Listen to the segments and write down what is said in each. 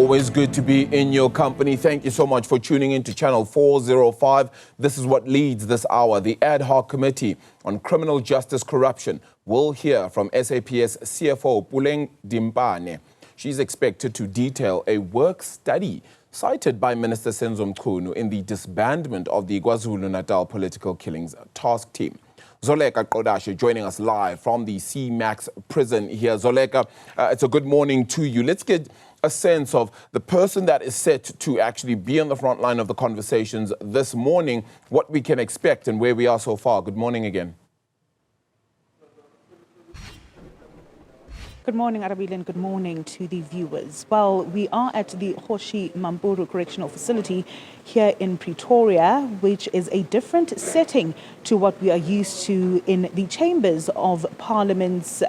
Always good to be in your company. Thank you so much for tuning in to Channel 405. This is what leads this hour. The Ad Hoc Committee on Criminal Justice Corruption will hear from SAPS CFO Puleng Dimpane. She's expected to detail a work study cited by Minister Senzo Mchunu in the disbandment of the KwaZulu-Natal political killings task team. Zoleka Qodashe joining us live from the C-Max prison here. Zoleka, it's a good morning to you. Let's get a sense of the person that is set to actually be on the front line of the conversations this morning, what we can expect and where we are so far. Good morning again. Good morning, Arabile, and good morning to the viewers. Well, we are at the Hoshi Mamburu Correctional Facility here in Pretoria, which is a different setting to what we are used to in the chambers of Parliament's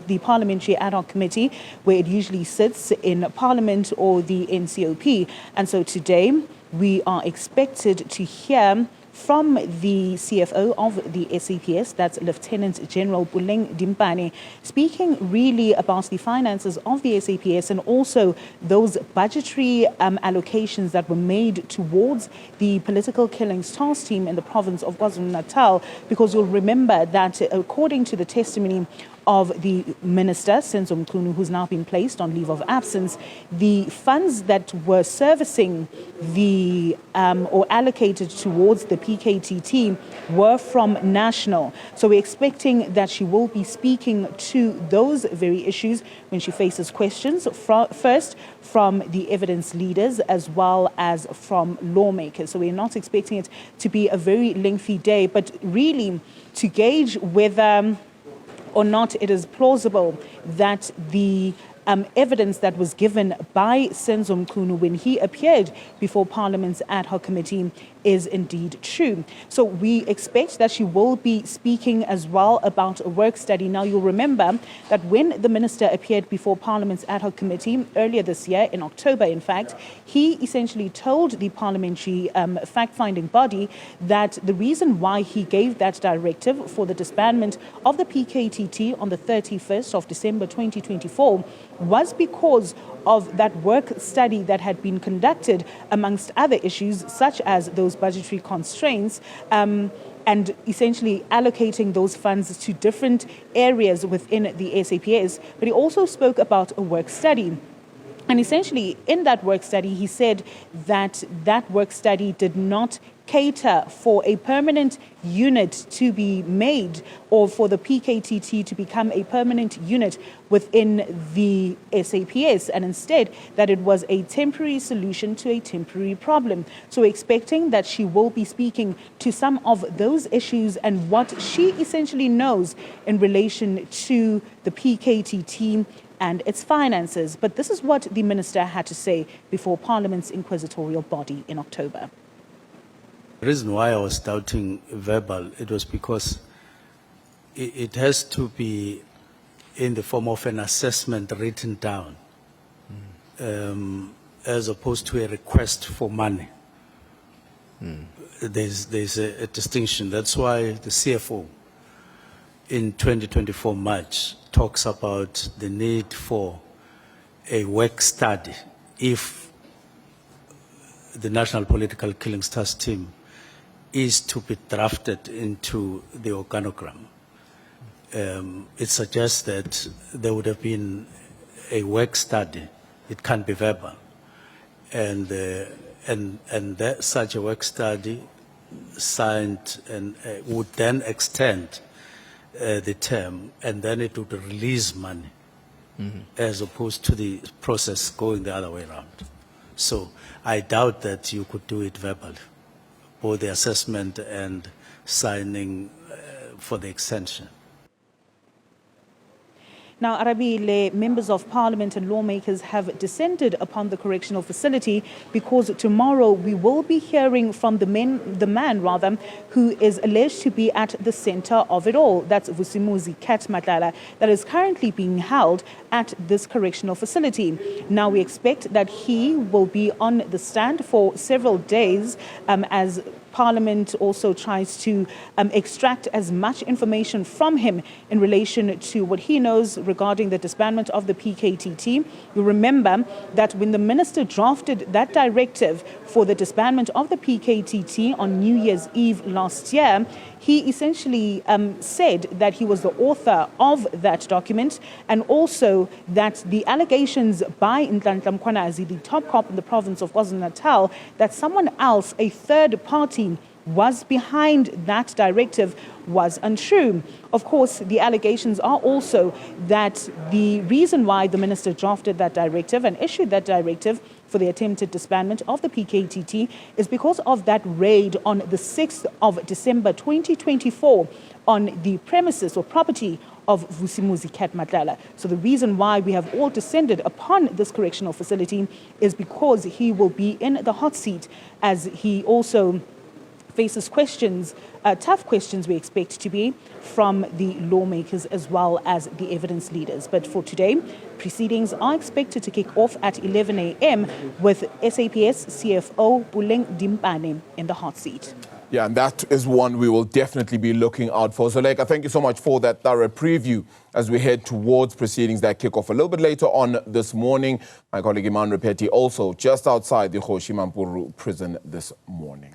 the Parliamentary Ad Hoc Committee, where it usually sits in Parliament or the NCOP. And so today we are expected to hear from the CFO of the SAPS, that's Lieutenant General Puleng Dimpane, speaking really about the finances of the SAPS and also those budgetary allocations that were made towards the political killings task team in the province of KwaZulu-Natal, because you'll remember that according to the testimony of the Minister, Senzo Mchunu, who's now been placed on leave of absence, the funds that were servicing the or allocated towards the PKTT were from national. So we're expecting that she will be speaking to those very issues when she faces questions, first from the evidence leaders as well as from lawmakers. So we're not expecting it to be a very lengthy day, but really to gauge whether or not it is plausible that the evidence that was given by Senzo Mchunu when he appeared before Parliament's Ad Hoc Committee is indeed true. So we expect that she will be speaking as well about a work study. Now, you'll remember that when the Minister appeared before Parliament's Ad Hoc Committee earlier this year, in October in fact, he essentially told the parliamentary fact-finding body that the reason why he gave that directive for the disbandment of the PKTT on the 31st of December 2024 was because of that work study that had been conducted amongst other issues such as those budgetary constraints and essentially allocating those funds to different areas within the SAPS. But he also spoke about a work study. And essentially in that work study, he said that that work study did not cater for a permanent unit to be made or for the PKTT to become a permanent unit within the SAPS, and instead that it was a temporary solution to a temporary problem. So we're expecting that she will be speaking to some of those issues and what she essentially knows in relation to the PKTT and its finances. But this is what the Minister had to say before Parliament's inquisitorial body in October. The reason why I was doubting verbal, it was because it has to be in the form of an assessment written down, as opposed to a request for money. There's a distinction. That's why the CFO in 2024 March talks about the need for a work study if the National Political Killings Task Team is to be drafted into the organogram. It suggests that there would have been a work study. It can't be verbal, and such a work study signed and would then extend the term, and then it would release money, as opposed to the process going the other way around. So I doubt that you could do it verbally, both the assessment and signing for the extension. Now, Arabile, members of parliament and lawmakers have descended upon the correctional facility because tomorrow we will be hearing from the man who is alleged to be at the center of it all. That's Vusimuzi Kat Matlala, that is currently being held at this correctional facility. Now, we expect that he will be on the stand for several days as Parliament also tries to extract as much information from him in relation to what he knows regarding the disbandment of the PKTT. You remember that when the minister drafted that directive for the disbandment of the PKTT on New Year's Eve last year, he essentially said that he was the author of that document, and also that the allegations by Nhlanhla Mkhwanazi, the top cop in the province of KwaZulu-Natal, that someone else, a third party, was behind that directive was untrue. Of course, the allegations are also that the reason why the minister drafted that directive and issued that directive for the attempted disbandment of the PKTT is because of that raid on the 6th of December 2024 on the premises or property of Vusimuzi Cat Matlala. So the reason why we have all descended upon this correctional facility is because he will be in the hot seat, as he also faces questions, tough questions we expect to be from the lawmakers as well as the evidence leaders. But for today, proceedings are expected to kick off at 11 a.m. with SAPS CFO Puleng Dimpane in the hot seat. Yeah, and that is one we will definitely be looking out for. Zoleka, thank you so much for that thorough preview as we head towards proceedings that kick off a little bit later on this morning. My colleague Iman Repeti also just outside the Kgoshi Mampuru prison this morning.